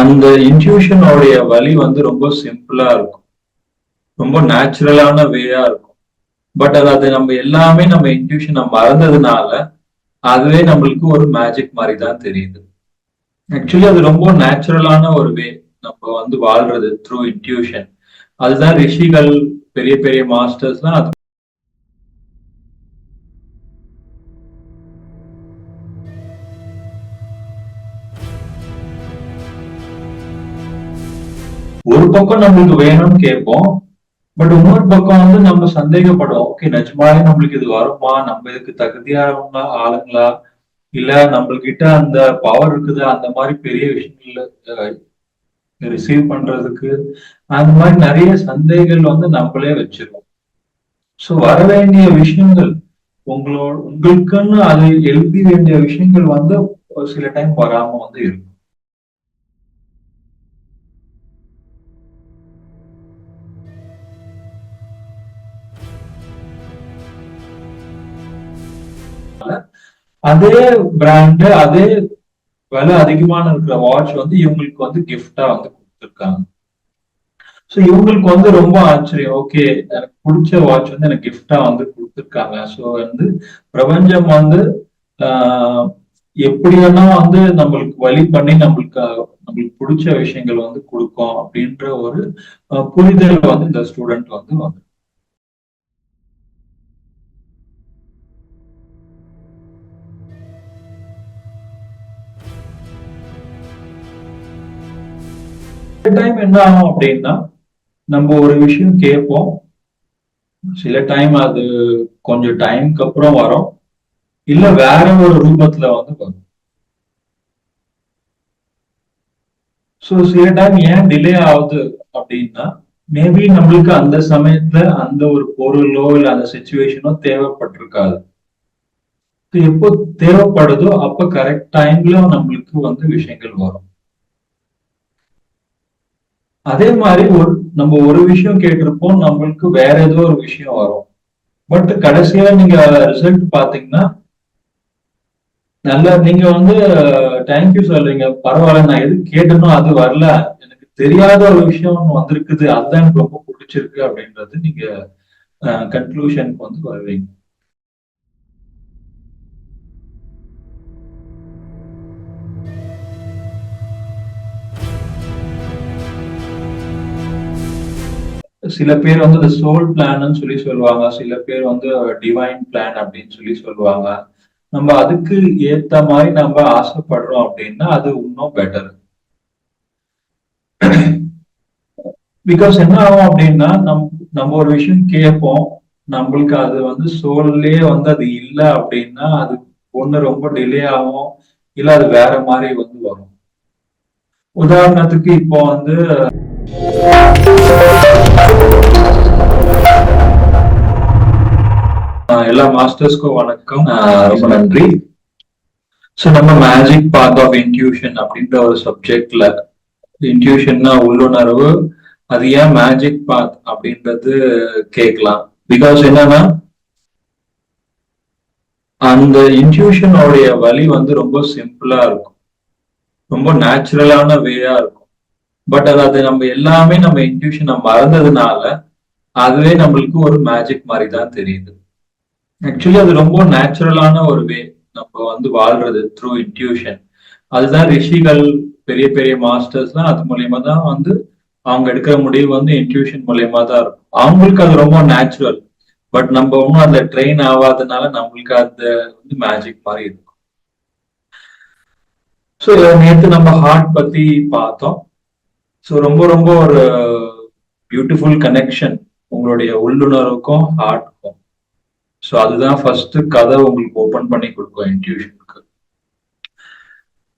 அந்த இன்ட்யூஷனோடைய வழி வந்து ரொம்ப சிம்பிளா இருக்கும், ரொம்ப நேச்சுரலான வேயா இருக்கும். பட் அது நம்ம எல்லாமே நம்ம இன்ட்யூஷனை மறந்ததுனால அதுவே நம்மளுக்கு ஒரு மேஜிக் மாதிரி தான் தெரியுது. ஆக்சுவலி அது ரொம்ப நேச்சுரலான ஒரு வே நம்ம வந்து வாழ்றது த்ரூ இன்ட்யூஷன். அதுதான் ரிஷிகள், பெரிய பெரிய மாஸ்டர்ஸ்லாம் அது ஒரு பக்கம் நம்மளுக்கு வேணும்னு கேட்போம். பட் இன்னொரு பக்கம் வந்து நம்ம சந்தேகப்படுவோம். ஓகே, நிஜமாவே நம்மளுக்கு இது வருமா, நம்ம இதுக்கு தகுதியான ஆளுங்களா, இல்ல நம்மள்கிட்ட அந்த பவர் இருக்குதா அந்த மாதிரி பெரிய விஷயங்கள்ல ரிசீவ் பண்றதுக்கு. அந்த மாதிரி நிறைய சந்தேகங்கள் வந்து நம்மளே வச்சிருக்கோம். சோ வர வேண்டிய விஷயங்கள், உங்களுக்குன்னு அது எழுதி வேண்டிய விஷயங்கள் வந்து ஒரு சில டைம் வராம வந்து இருக்கும். அதே பிராண்ட், அதே விலை அதிகமான இருக்கிற வாட்ச் வந்து இவங்களுக்கு வந்து கிஃப்டா வந்து கொடுத்துருக்காங்க. சோ இவங்களுக்கு வந்து ரொம்ப ஆச்சரியம். ஓகே, எனக்கு பிடிச்ச வாட்ச் வந்து எனக்கு கிஃப்டா வந்து கொடுத்துருக்காங்க. சோ வந்து பிரபஞ்சம் வந்து ஆஹ் எப்படி வேணா வந்து நம்மளுக்கு வழி பண்ணி நம்மளுக்கு பிடிச்ச விஷயங்கள் வந்து கொடுக்கும் அப்படின்ற ஒரு புரிதல் வந்து இந்த ஸ்டூடெண்ட் வந்து டைம் என்ன ஆகும் அப்படின்னா, நம்ம ஒரு விஷயம் கேட்போம், சில டைம் அது கொஞ்சம் டைம்க்கு அப்புறம் வரும், இல்ல வேற ஒரு ரூபத்துல வந்து வரும். சோ சில டைம் ஏன் டிலே ஆகுது அப்படின்னா, மேபி நம்மளுக்கு அந்த சமயத்துல அந்த ஒரு பொருளோ இல்ல அந்த சுச்சுவேஷனோ தேவைப்பட்டிருக்காது. எப்போ தேவைப்படுதோ அப்ப கரெக்ட் டைம்ல நம்மளுக்கு வந்து விஷயங்கள் வரும். அதே மாதிரி நம்ம ஒரு விஷயம் கேட்டிருப்போம், நம்மளுக்கு வேற ஏதோ ஒரு விஷயம் வரும். பட் கடைசியா நீங்க ரிசல்ட் பாத்தீங்கன்னா, நல்லா நீங்க வந்து தேங்க்யூ சொல்றீங்க, பரவாயில்ல, நான் எது கேட்டனோ அது வரல, எனக்கு தெரியாத ஒரு விஷயம் ஒண்ணு வந்திருக்குது, அதுதான் எனக்கு ரொம்ப பிடிச்சிருக்கு அப்படின்றது நீங்க கன்க்ளூஷனுக்கு வந்து வருவீங்க. சில பேர் வந்து இந்த சோல் பிளான்னு சொல்லி சொல்லுவாங்க, சில பேர் வந்து டிவைன் பிளான் அப்படின்னு சொல்லி சொல்லுவாங்க. நம்ம அதுக்கு ஏத்த மாதிரி நம்ம ஆசைப்படுறோம் அப்படின்னா அது இன்னும் பெட்டர். பிகாஸ் என்ன ஆகும் அப்படின்னா, நம்ம ஒரு விஷயம் கேட்போம், நம்மளுக்கு அது வந்து சோல்லே வந்து அது இல்லை அப்படின்னா அது ஒண்ணு ரொம்ப டிலே ஆகும், இல்ல அது வேற மாதிரி வந்து வரும். உதாரணத்துக்கு இப்போ வந்து எல்லா மாஸ்டர்ஸ்க்கும் வணக்கம், ரொம்ப நன்றி. ஸோ நம்ம மேஜிக் பாத் ஆஃப் இன்ட்யூஷன் அப்படின்ற ஒரு சப்ஜெக்ட்ல, இன்ட்யூஷன்னா உள்ளுணர்வு, அது ஏன் மேஜிக் பாத் அப்படின்றது கேட்கலாம். பிகாஸ் என்னன்னா, அந்த இன்ட்யூஷனோடைய வழி வந்து ரொம்ப சிம்பிளா இருக்கும், ரொம்ப நேச்சுரலான வேயா இருக்கும். பட் அது நம்ம எல்லாமே நம்ம இன்ட்யூஷனை மறந்ததுனால அதுவே நம்மளுக்கு ஒரு மேஜிக் மாதிரி தான் தெரியுது. ஆக்சுவலி அது ரொம்ப நேச்சுரலான ஒரு வே நம்ம வந்து வாழ்றது த்ரூ இன்ட்யூஷன். அதுதான் ரிஷிகள், பெரிய பெரிய மாஸ்டர்ஸ்லாம் அது மூலியமா தான் வந்து அவங்க எடுக்கிற முடிவு வந்து இன்ட்யூஷன் மூலியமா தான் இருக்கும். அவங்களுக்கு அது ரொம்ப நேச்சுரல். பட் நம்ம ஒன்றும் அதுல ட்ரெயின் ஆகாதனால நம்மளுக்கு அது வந்து மேஜிக் மாதிரி இருக்கும். ஸோ நேற்று நம்ம ஹார்ட் பத்தி பார்த்தோம். ஸோ ரொம்ப ரொம்ப ஒரு பியூட்டிஃபுல் கனெக்ஷன் உங்களுடைய உள்ளுணர்வுக்கும் ஹார்ட்டுக்கும். ஸோ அதுதான் ஃபர்ஸ்ட் கதை உங்களுக்கு ஓபன் பண்ணி கொடுக்கும் இன்ட்யூஷனுக்கு.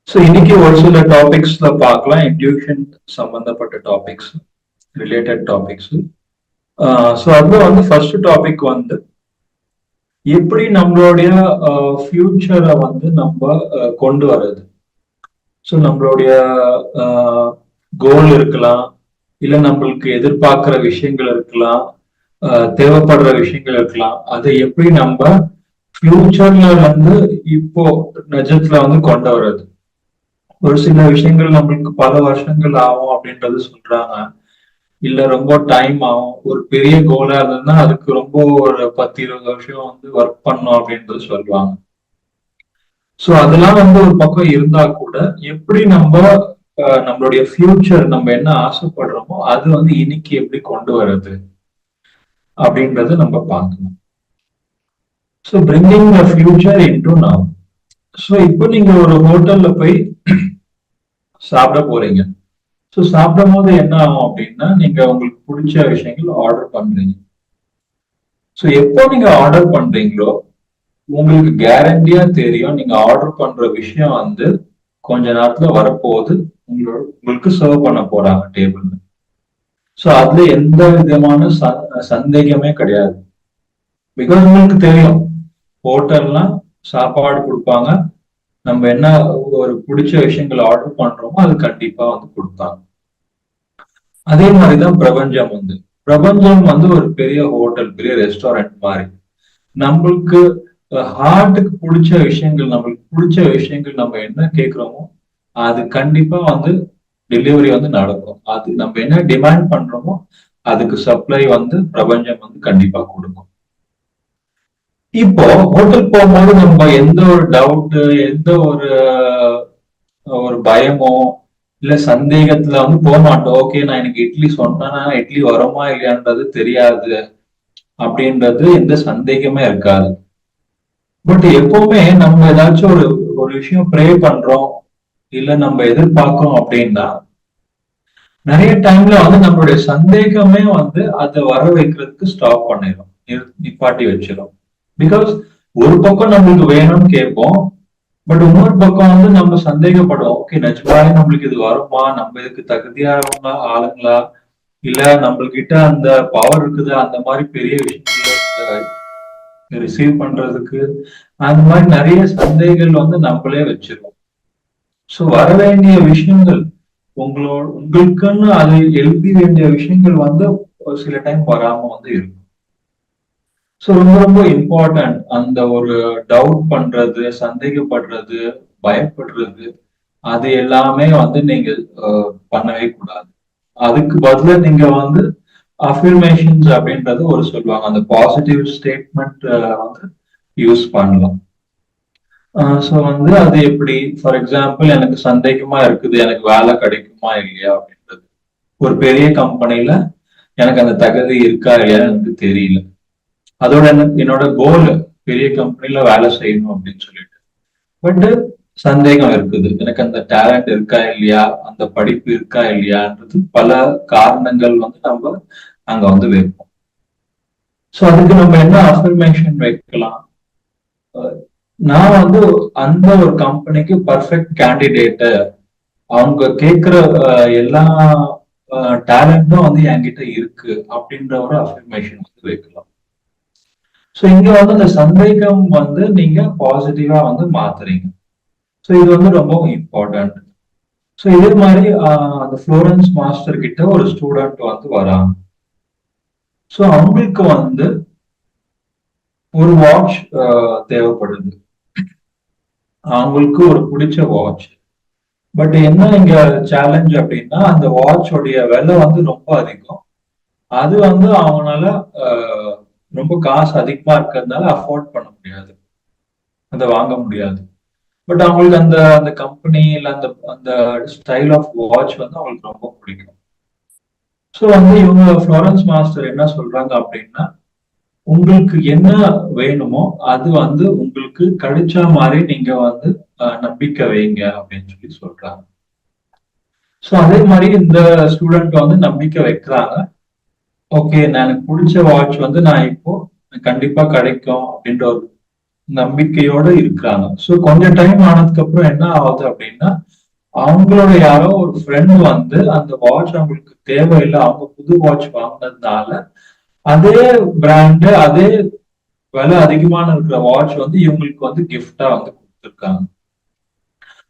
ஸோ இன்னைக்கு ஒரு சில டாபிக்ஸ்ல பார்க்கலாம், இன்ட்யூஷன் சம்பந்தப்பட்ட டாபிக்ஸ், ரிலேட்டட் டாபிக்ஸ். ஸோ அதுல வந்து ஃபர்ஸ்ட் டாபிக் வந்து எப்படி நம்மளுடைய ஃபியூச்சரை வந்து நம்ம கொண்டு வர்றது. ஸோ நம்மளுடைய கோல் இருக்கலாம், இல்ல நம்மளுக்கு எதிர்பார்க்கிற விஷயங்கள் இருக்கலாம், தேவைப்படுற விஷயங்கள் இருக்கலாம். அதை எப்படி நம்ம ஃபியூச்சர்ல வந்து இப்போ நிஜத்துல வந்து கொண்டு வர்றது. ஒரு சில விஷயங்கள் நம்மளுக்கு பல வருஷங்கள் ஆகும் அப்படின்றது சொல்றாங்க. இல்ல ரொம்ப டைம் ஆகும். ஒரு பெரிய கோலா இருந்ததுன்னா அதுக்கு ரொம்ப ஒரு 10-20 வருஷம் ஒர்க் பண்ணும் அப்படின்றது சொல்லுவாங்க. சோ அதெல்லாம் ஒரு பக்கம் இருந்தா கூட எப்படி நம்ம நம்மளுடைய ஃபியூச்சர் நம்ம என்ன ஆசைப்படுறோமோ அது இன்னைக்கு எப்படி கொண்டு வர்றது அப்படின்றத நம்ம பார்க்கணும். So bringing the future into now. So இப்போ நீங்க ஒரு ஹோட்டல்ல போய் சாப்பிட போறீங்க. ஸோ சாப்பிடும் போது என்ன ஆகும் அப்படின்னா நீங்க உங்களுக்கு பிடிச்ச விஷயங்கள் ஆர்டர் பண்றீங்க. ஸோ எப்போ நீங்க ஆர்டர் பண்றீங்களோ உங்களுக்கு கேரண்டியா தெரியும் நீங்க ஆர்டர் பண்ற விஷயம் கொஞ்ச நேரத்துல வரப்போகுது, உங்களுக்கு சர்வ் பண்ண போறாங்க டேபிள்ல. ஸோ அதுல எந்த விதமான சந்தேகமே கிடையாது. பிகாஸ் உங்களுக்கு தெரியும் ஹோட்டல்லாம் சாப்பாடு கொடுப்பாங்க, நம்ம என்ன ஒரு பிடிச்ச விஷயங்களை ஆர்டர் பண்றோமோ அது கண்டிப்பா கொடுப்பாங்க. அதே மாதிரிதான் பிரபஞ்சம் பிரபஞ்சம் ஒரு பெரிய ஹோட்டல், பெரிய ரெஸ்டாரண்ட் மாதிரி. நம்மளுக்கு ஹார்ட்டுக்கு பிடிச்ச விஷயங்கள், நம்மளுக்கு பிடிச்ச விஷயங்கள் நம்ம என்ன கேட்கிறோமோ அது கண்டிப்பா டெலிவரி நடக்கும். அது நம்ம என்ன டிமாண்ட் பண்றோமோ அதுக்கு சப்ளை பிரபஞ்சம் கண்டிப்பா கொடுக்கும். இப்போ ஹோட்டல் போகும்போது நம்ம எந்த ஒரு டவுட், எந்த ஒரு ஒரு பயமோ இல்ல சந்தேகத்துல போக மாட்டோம். ஓகே, நான் எனக்கு இட்லி சொன்னா இட்லி வருமா இல்லையான்றது தெரியாது அப்படின்றது எந்த சந்தேகமே இருக்காது. பட் எப்பவுமே நம்ம ஏதாச்சும் ஒரு ஒரு விஷயம் ப்ரே பண்றோம் இல்ல நம்ம எதிர்பார்க்கிறோம் அப்படின்னா நிறைய டைம்ல நம்மளுடைய சந்தேகமே அதை வர வைக்கிறதுக்கு ஸ்டாப் பண்ணிடும், நிப்பாட்டி வச்சிடும். பிகாஸ் ஒரு பக்கம் நம்மளுக்கு வேணும்னு கேட்போம், பட் இன்னொரு பக்கம் நம்ம சந்தேகப்படுவோம். ஓகே, நிஜமாவே நம்மளுக்கு இது வருமா, நம்ம இதுக்கு தகுதியானவங்க ஆளுங்களா, இல்ல நம்மள்கிட்ட அந்த பவர் இருக்குதா அந்த மாதிரி பெரிய விஷயத்துல ரிசீவ் பண்றதுக்கு, அந்த மாதிரி நிறைய சந்தேகங்கள் நம்மளே வச்சிருக்கோம். சோ வர வேண்டிய விஷயங்கள் உங்களுக்குன்னு அது எழுதி வேண்டிய விஷயங்கள் ஒரு சில டைம் வராம இருக்கும். ஸோ ரொம்ப ரொம்ப இம்பார்ட்டன்ட் அந்த ஒரு டவுட் பண்றது, சந்தேகப்படுறது, பயப்படுறது, அது எல்லாமே நீங்க பண்ணவே கூடாது. அதுக்கு பதிலா நீங்க அஃபர்மேஷன்ஸ் அப்படின்றது ஒரு சொல்லுவாங்க, அந்த பாசிட்டிவ் ஸ்டேட்மெண்ட் யூஸ் பண்ணலாம். ஸோ அது எப்படி, ஃபார் எக்ஸாம்பிள் எனக்கு சந்தேகமா இருக்குது எனக்கு வேலை கிடைக்குமா இல்லையா அப்படின்றது. ஒரு பெரிய கம்பெனில எனக்கு அந்த தகுதி இருக்கா இல்லையான்னு எனக்கு தெரியல. அதோட என்னோட கோல் பெரிய கம்பெனில வேலை செய்யணும் அப்படின்னு சொல்லிட்டு. பட் சந்தேகம் இருக்குது, எனக்கு அந்த டேலண்ட் இருக்கா இல்லையா, அந்த படிப்பு இருக்கா இல்லையான்றது பல காரணங்கள் நம்ம அங்க வைப்போம். ஸோ அதுக்கு நம்ம என்ன அஃபர்மேஷன் வைக்கலாம், நான் அந்த ஒரு கம்பெனிக்கு பர்ஃபெக்ட் கேண்டிடேட்டு, அவங்க கேட்கிற எல்லா டேலண்டும் என்கிட்ட இருக்கு அப்படின்ற ஒரு அஃபர்மேஷன் வைக்கலாம். ஸோ இங்க அந்த சந்தேகம் நீங்க பாசிட்டிவா மாத்துறீங்க. ஸோ இது ரொம்ப இம்பார்ட்டன்ட். ஸோ இதே மாதிரி அந்த ஃப்ளோரன்ஸ் மாஸ்டர் கிட்ட ஒரு ஸ்டூடெண்ட் வராங்க. ஸோ அவங்களுக்கு ஒரு வாட்ச் தேவைப்படுது, அவங்களுக்கு ஒரு பிடிச்ச வாட்ச். பட் என்ன இங்க சேலஞ்ச் அப்படின்னா அந்த வாட்சோடைய விலை ரொம்ப அதிகம். அது அவங்களால ரொம்ப காசு அதிகமா இருக்கிறதுனால அஃபோர்ட் பண்ண முடியாது, அதை வாங்க முடியாது. பட் அவங்களுக்கு அந்த அந்த கம்பெனி இல்ல அந்த அந்த ஸ்டைல் ஆஃப் வாட்ச் அவங்களுக்கு ரொம்ப பிடிக்கும். ஸோ இவங்க ஃப்ளோரன்ஸ் மாஸ்டர் என்ன சொல்றாங்க அப்படின்னா, உங்களுக்கு என்ன வேணுமோ அது உங்களுக்கு கிடைச்ச மாதிரி நீங்க நம்பிக்கை வைங்க அப்படின்னு சொல்றாங்க. ஸோ அதே மாதிரி இந்த ஸ்டூடெண்ட் நம்பிக்கை வைக்கிறாங்க. ஓகே, எனக்கு பிடிச்ச வாட்ச் நான் இப்போ கண்டிப்பா கிடைக்கும் அப்படின்ற ஒரு நம்பிக்கையோட இருக்கிறாங்க. ஸோ கொஞ்சம் டைம் ஆனதுக்கு அப்புறம் என்ன ஆகுது அப்படின்னா, அவங்களோட யாரோ ஒரு ஃப்ரெண்ட் அந்த வாட்ச் அவங்களுக்கு தேவையில்லை, அவங்க புது வாட்ச் வாங்கினதுனால அதே பிராண்டு அதே விலை அதிகமான இருக்கிற வாட்ச் இவங்களுக்கு கிஃப்டா கொடுத்துருக்காங்க.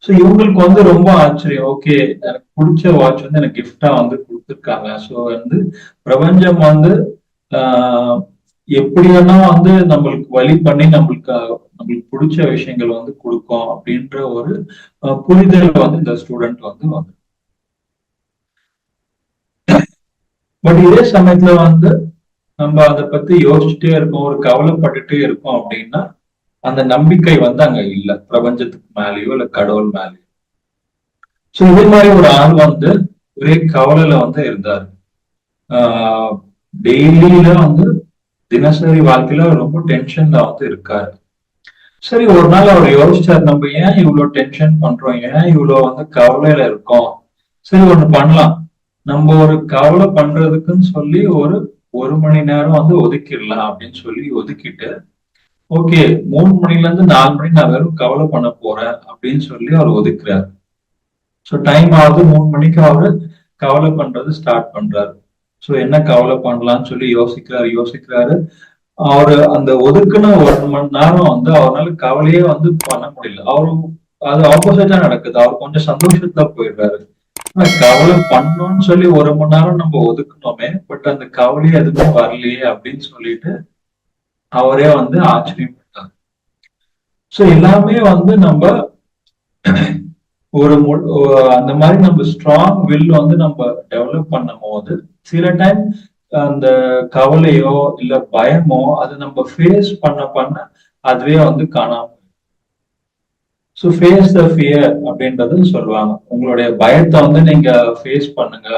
ஸோ இவங்களுக்கு ரொம்ப ஆச்சரியம். ஓகே, எனக்கு பிடிச்ச வாட்ச் எனக்கு கிஃப்டா கொடுத்துருக்காங்க. ஸோ பிரபஞ்சம் எப்படி வேணா நம்மளுக்கு வழி பண்ணி நம்மளுக்கு நம்மளுக்கு பிடிச்ச விஷயங்கள் வந்து கொடுக்கும் அப்படின்ற ஒரு புரிதல் வந்து இந்த ஸ்டூடெண்ட் வந்து பட் இதே சமயத்துல வந்து நம்ம அதை பத்தி யோசிச்சுட்டே இருக்கோம், ஒரு கவலைப்பட்டுட்டே இருக்கோம் அப்படின்னா அந்த நம்பிக்கை வந்து அங்க இல்ல பிரபஞ்சத்துக்கு மேலேயோ இல்ல கடவுள் மேலேயோ. சோ இதே மாதிரி ஒரு ஆள் வந்து ஒரே கவலையில வந்து இருந்தாரு. டெய்லியில வந்து தினசரி வாழ்க்கையில ரொம்ப டென்ஷன்ல வந்து இருக்காரு. சரி, ஒரு நாள் அவர் யோசிச்சாரு, நம்ம ஏன் இவ்வளவு டென்ஷன் பண்றோம், ஏன் இவ்வளவு வந்து கவலையில இருக்கோம். சரி, ஒண்ணு பண்ணலாம். நம்ம ஒரு கவலை பண்றதுக்குன்னு சொல்லி ஒரு 1 மணி நேரம் வந்து ஒதுக்கிடலாம் அப்படின்னு சொல்லி ஒதுக்கிட்டு, ஓகே 3 மணில இருந்து 4 மணி நான் வெறும் கவலை பண்ண போறேன் அப்படின்னு சொல்லி அவர் ஒதுக்குறாரு. ஸோ டைம் ஆகுது, 3 மணிக்கு அவரு கவலை பண்றது ஸ்டார்ட் பண்றாரு. ஸோ என்ன கவலை பண்ணலாம்னு சொல்லி யோசிக்கிறாரு. அவரு அந்த ஒதுக்குன 1 மணி நேரம் வந்து அவரால் கவலையே வந்து பண்ண முடியல. அது ஆப்போசிட்டா நடக்குது. அவர் கொஞ்சம் சந்தோஷத்துல போயிடுறாரு. கவலை பண்ணணும்னு சொல்லி 1 மணி நேரம் நம்ம ஒதுக்கணுமே, பட் அந்த கவலையே எதுவுமே வரலையே அப்படின்னு சொல்லிட்டு அவரே வந்து ஆச்சரியப்பட்டார். சோ எல்லாமே வந்து நம்ம ஒரு அந்த மாதிரி நம்ம ஸ்ட்ராங் வில் வந்து நம்ம டெவலப் பண்ணும் போது சில டைம் அந்த கவலையோ இல்ல பயமோ அது நம்ம ஃபேஸ் பண்ண அதுவே வந்து காணாம. ஸோ ஃபேஸ் த ஃபியர் அப்படின்றது சொல்லுவாங்க. உங்களுடைய பயத்தை வந்து நீங்க ஃபேஸ் பண்ணுங்க,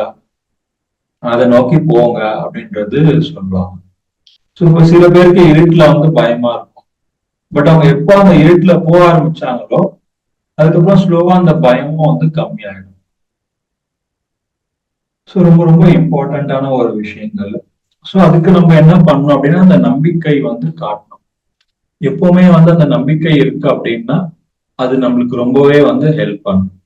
அதை நோக்கி போங்க அப்படின்றது சொல்லுவாங்க. ஸோ இப்போ சில பேருக்கு இருட்டுல வந்து பயமா இருக்கும். பட் அவங்க எப்போ அந்த இருட்டுல போக ஆரம்பிச்சாங்களோ அதுக்கப்புறம் ஸ்லோவா அந்த பயமும் வந்து கம்மியாயிடும். ஸோ ரொம்ப ரொம்ப இம்பார்ட்டன்டான ஒரு விஷயங்கள். ஸோ அதுக்கு நம்ம என்ன பண்ணணும் அப்படின்னா அந்த நம்பிக்கை வந்து காட்டணும். எப்பவுமே வந்து அந்த நம்பிக்கை இருக்கு அப்படின்னா அது நம்மளுக்கு ரொம்பவே வந்து ஹெல்ப் பண்ணும்.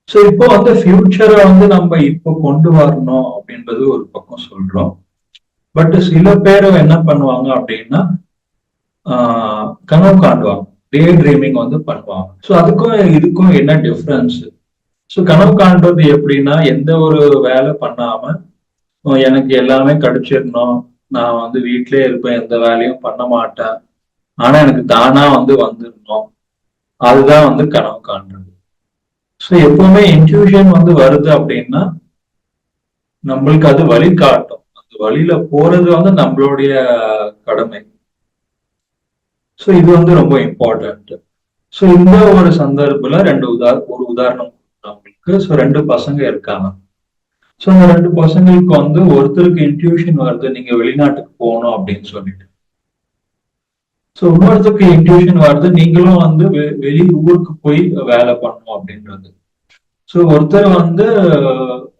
ஸோ இப்போ வந்து ஃபியூச்சரை வந்து நம்ம இப்போ கொண்டு வரணும் அப்படின்றது ஒரு பக்கம் சொல்றோம். பட் சில பேர் என்ன பண்ணுவாங்க அப்படின்னா கனவு காண்டுவாங்க, டே ட்ரீமிங் வந்து பண்ணுவாங்க. ஸோ அதுக்கும் இதுக்கும் என்ன டிஃபரன்ஸ்? ஸோ கனவு காண்றது எப்படின்னா எந்த ஒரு வேலை பண்ணாம எனக்கு எல்லாமே கிடைச்சிடணும், நான் வந்து வீட்டிலே இருப்பேன், எந்த வேலையும் பண்ண மாட்டேன், ஆனா எனக்கு தானா வந்து வந்துடணும், அதுதான் வந்து கனவு காண்றது. ஸோ எப்பவுமே இன்ட்யூஷன் வந்து வருது அப்படின்னா நம்மளுக்கு அது வழி காட்டும். அந்த வழியில போறது வந்து நம்மளுடைய கடமை. ஸோ இது வந்து ரொம்ப இம்பார்ட்டன்ட். ஸோ இந்த ஒரு சந்தர்ப்பத்துல ஒரு உதாரணம் நம்மளுக்கு. ஸோ 2 பசங்க இருக்காங்க. ஸோ அந்த 2 பசங்களுக்கு வந்து ஒருத்தருக்கு இன்ட்யூஷன் வருது நீங்க வெளிநாட்டுக்கு போகணும் அப்படின்னு சொல்லிட்டு. ஸோ இன்னொருத்தருக்கு இன்ட்யூஷன் வருது நீங்களும் வந்து வெளி ஊருக்கு போய் வேலை பண்ணணும் அப்படின்றது. ஸோ ஒருத்தர் வந்து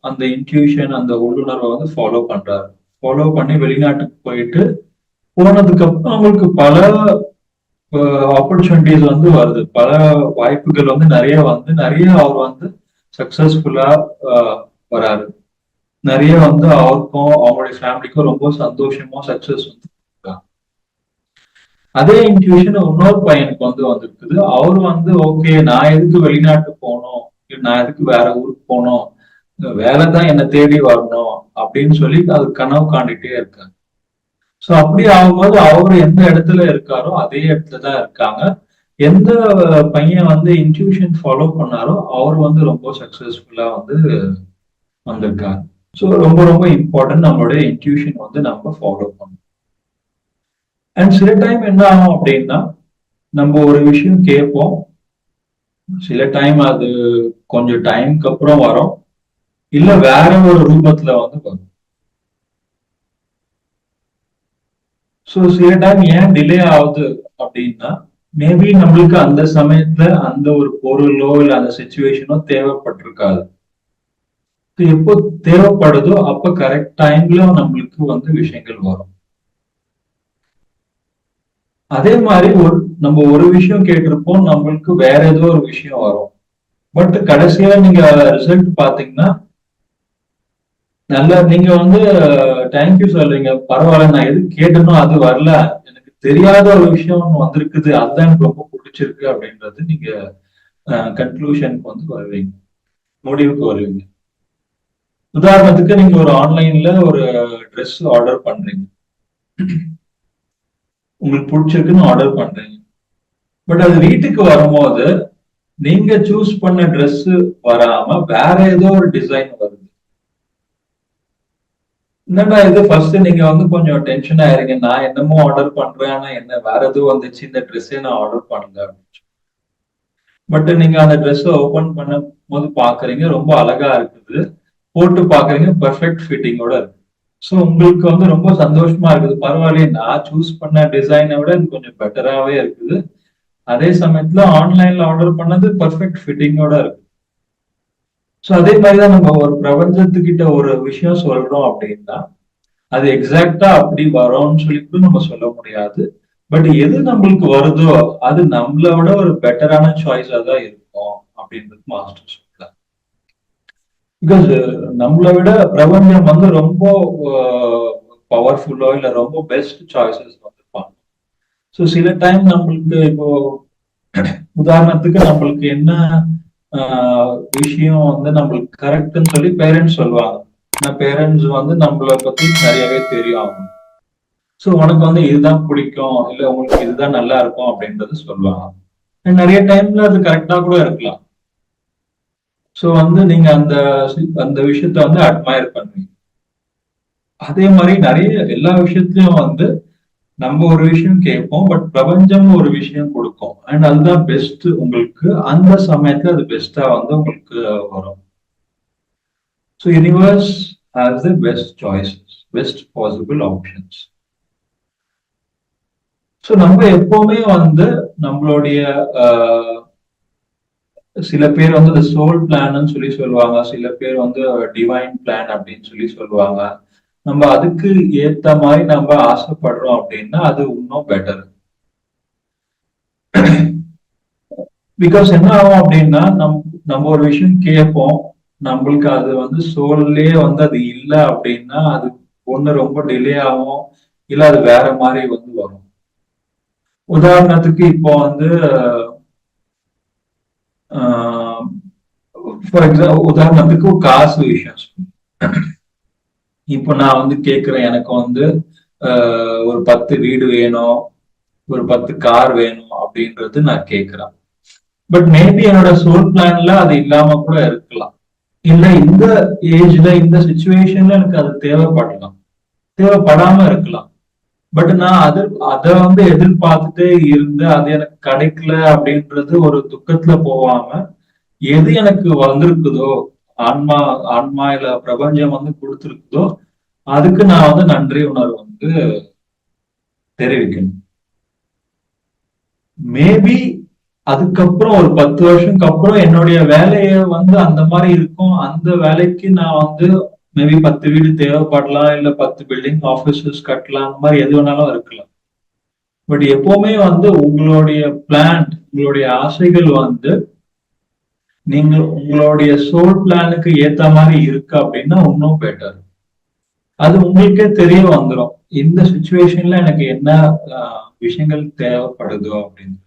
அந்த இன்ட்யூஷன் அந்த உள்ளுணர்வை வந்து ஃபாலோ பண்றாரு. ஃபாலோ பண்ணி வெளிநாட்டுக்கு போயிட்டு போனதுக்கு அப்புறம் அவங்களுக்கு பல ஆப்பர்ச்சுனிட்டிஸ் வந்து வருது, பல வாய்ப்புகள் வந்து நிறைய அவர் வந்து சக்சஸ்ஃபுல்லா வராரு. நிறைய வந்து அவருக்கும் அவங்களுடைய ஃபேமிலிக்கும் ரொம்ப சந்தோஷமும் சக்சஸ் வந்து. அதே இன்ட்யூஷன் இன்னொரு பையனுக்கு வந்து வந்திருக்குது. அவர் வந்து ஓகே நான் எதுக்கு வெளிநாட்டு போகணும், நான் எதுக்கு வேற ஊருக்கு போகணும், வேலை தான் என்னை தேடி வரணும் அப்படின்னு சொல்லி அது கனவு காண்டிட்டே இருக்காங்க. ஸோ அப்படி ஆகும்போது அவர் எந்த இடத்துல இருக்காரோ அதே இடத்துல தான் இருக்காங்க. எந்த பையன் வந்து இன்ட்யூஷன் ஃபாலோ பண்ணாரோ அவர் வந்து ரொம்ப சக்சஸ்ஃபுல்லா வந்து வந்திருக்காரு. ஸோ ரொம்ப ரொம்ப இம்பார்ட்டன்ட் நம்மளுடைய இன்ட்யூஷன் வந்து நம்ம ஃபாலோ பண்ணணும். அண்ட் சில டைம் என்ன ஆகும் அப்படின்னா நம்ம ஒரு விஷயம் கேட்போம், சில டைம் அது கொஞ்சம் டைம்க்கு அப்புறம் வரும், இல்ல வேற ஒரு ரூபத்துல வந்து வரும். ஸோ சில டைம் ஏன் டிலே ஆகுது அப்படின்னா மேபி நம்மளுக்கு அந்த சமயத்துல அந்த ஒரு பொருளோ இல்ல அந்த சுச்சுவேஷனோ தேவைப்பட்டிருக்காது. எப்போ தேவைப்படுதோ அப்ப கரெக்ட் டைம்ல நம்மளுக்கு வந்து விஷயங்கள் வரும். அதே மாதிரி நம்ம ஒரு விஷயம் கேட்டிருப்போம், நம்மளுக்கு வேற ஏதோ ஒரு விஷயம் வரும். பட் கடைசியா நீங்க ரிசல்ட் பாத்தீங்கன்னா நல்லா நீங்க வந்து தேங்க்யூ சொல்றீங்க, பரவாயில்ல நான் எது கேட்டனோ அது வரல, எனக்கு தெரியாத ஒரு விஷயம் ஒண்ணு வந்திருக்குது அதுதான் எனக்கு ரொம்ப பிடிச்சிருக்கு அப்படின்றது நீங்க கன்க்ளூஷனுக்கு வந்து வருவீங்க, முடிவுக்கு வருவீங்க. உதாரணத்துக்கு நீங்க ஒரு ஆன்லைன்ல ஒரு ட்ரெஸ் ஆர்டர் பண்றீங்க, உங்களுக்கு பிடிச்சிருக்குன்னு ஆர்டர் பண்றீங்க. பட் அது வீட்டுக்கு வரும்போது நீங்க சூஸ் பண்ண ட்ரெஸ் வராம வேற ஏதோ ஒரு டிசைன் வருது. என்னடா இது, ஃபர்ஸ்ட் நீங்க வந்து கொஞ்சம் டென்ஷன் ஆயிருங்க, நான் என்னமோ ஆர்டர் பண்றேன், ஆனா என்ன வேற எதுவும் வந்துச்சு, இந்த ட்ரெஸ்ஸே நான் ஆர்டர் பண்ணல. பட் நீங்க அந்த ட்ரெஸ் ஓபன் பண்ணும் போது பாக்குறீங்க ரொம்ப அழகா இருக்குது, போட்டு பாக்குறீங்க பெர்ஃபெக்ட் ஃபிட்டிங்கோட இருக்கு. ஸோ உங்களுக்கு வந்து ரொம்ப சந்தோஷமா இருக்குது, பரவாயில்லையே நான் சூஸ் பண்ண டிசைனை விட இது கொஞ்சம் பெட்டராகவே இருக்குது. அதே சமயத்துல ஆன்லைன்ல ஆர்டர் பண்ணது பெர்ஃபெக்ட் ஃபிட்டிங்கோட இருக்கு. ஸோ அதே மாதிரிதான் நம்ம ஒரு பிரபஞ்சத்துக்கிட்ட ஒரு விஷயம் சொல்றோம் அப்படின்னா அது எக்ஸாக்டா அப்படி வரும்னு சொல்லிட்டு நம்ம சொல்ல முடியாது. பட் எது நம்மளுக்கு வருதோ அது நம்மளை விட ஒரு பெட்டரான சாய்ஸா தான் இருக்கும் அப்படின்றது மாஸ்டர் சொல்றாங்க. பிகாஸ் நம்மளை விட பிரபஞ்சம் வந்து ரொம்ப பவர்ஃபுல்லோ இல்ல ரொம்ப பெஸ்ட் சாய்ஸஸ் வந்துருப்பாங்க. ஸோ சில டைம் நம்மளுக்கு இப்போ உதாரணத்துக்கு நம்மளுக்கு என்ன விஷயம் வந்து நம்மளுக்கு கரெக்ட்னு சொல்லி பேரண்ட்ஸ் சொல்லுவாங்க. பேரண்ட்ஸ் வந்து நம்மளை பத்தி நிறையவே தெரியும் ஆகும். ஸோ உனக்கு வந்து இதுதான் பிடிக்கும், இல்ல உங்களுக்கு இதுதான் நல்லா இருக்கும் அப்படின்றது சொல்லுவாங்க. நிறைய டைம்ல அது கரெக்டா கூட இருக்கலாம். ஸோ வந்து நீங்க அந்த அந்த விஷயத்த வந்து அட்மயர் பண்ணுவீங்க. அதே மாதிரி நிறைய எல்லா விஷயத்திலயும் வந்து நம்ம ஒரு விஷயம் கேட்போம், பட் பிரபஞ்சம் ஒரு விஷயம் கொடுக்கும். அண்ட் அதுதான் பெஸ்ட் உங்களுக்கு அந்த சமயத்துல அது பெஸ்டா வந்து உங்களுக்கு வரும். So universe has the best choices, best possible options. So நம்ம எப்பவுமே வந்து நம்மளுடைய சில பேர் வந்து சோல் பிளான் சொல்லி சொல்லுவாங்க, சில பேர் வந்து டிவைன் பிளான் அப்படின்னு சொல்லி சொல்லுவாங்க. நம்ம அதுக்கு ஏத்த மாதிரி நம்ம ஆசைப்படுறோம் அப்படின்னா அது இன்னும் பெட்டர். பிகாஸ் என்ன ஆகும் அப்படின்னா நம்ம ஒரு விஷயம் கேட்போம், நம்மளுக்கு அது வந்து சோல்லே வந்து அது இல்லை அப்படின்னா அது ஒண்ணு ரொம்ப டிலே ஆகும், இல்ல அது வேற மாதிரி வந்து வரும். உதாரணத்துக்கு இப்போ வந்து ஃபார் எக்ஸாம்பிள் உதாரணத்துக்கு காசு விஷயம், இப்போ நான் வந்து கேட்கிறேன் எனக்கு வந்து ஒரு 10 வீடு வேணும், ஒரு 10 கார் வேணும் அப்படின்றது நான் கேட்கிறேன். பட் மேபி என்னோட சோல் பிளான்ல அது இல்லாம கூட இருக்கலாம், இல்ல இந்த ஏஜ்ல இந்த சுச்சுவேஷன்ல எனக்கு அது தேவைப்படலாம், தேவைப்படாம இருக்கலாம். பட் நான் அதை வந்து எதிர்பார்த்துட்டே இருந்து அது எனக்கு கிடைக்கல அப்படின்றது ஒரு துக்கத்துல போகாம எது எனக்கு வந்திருக்குதோ, ஆன்மா ஆன்மா இல்ல பிரபஞ்சம் வந்து கொடுத்துருக்குதோ அதுக்கு நான் வந்து நன்றி உணர்வு வந்து தெரிவிக்கணும். மேபி அதுக்கப்புறம் ஒரு 10 வருஷத்துக்கு அப்புறம் என்னுடைய வேலைய வந்து அந்த மாதிரி இருக்கும், அந்த வேலைக்கு நான் வந்து மேபி 10 வீடு தேவைப்படலாம், இல்ல 10 பில்டிங் ஆபீசஸ் கட்டலாம், அந்த மாதிரி எது வேணாலும் இருக்கலாம். பட் எப்பவுமே வந்து உங்களுடைய பிளான், உங்களுடைய ஆசைகள் வந்து நீங்க உங்களுடைய சோல் பிளானுக்கு ஏத்த மாதிரி இருக்கு அப்படின்னா இன்னும் பெட்டர். அது உங்களுக்கே தெரிய வந்துடும் இந்த சுச்சுவேஷன்ல எனக்கு என்ன விஷயங்கள் தேவைப்படுதோ அப்படின்னு.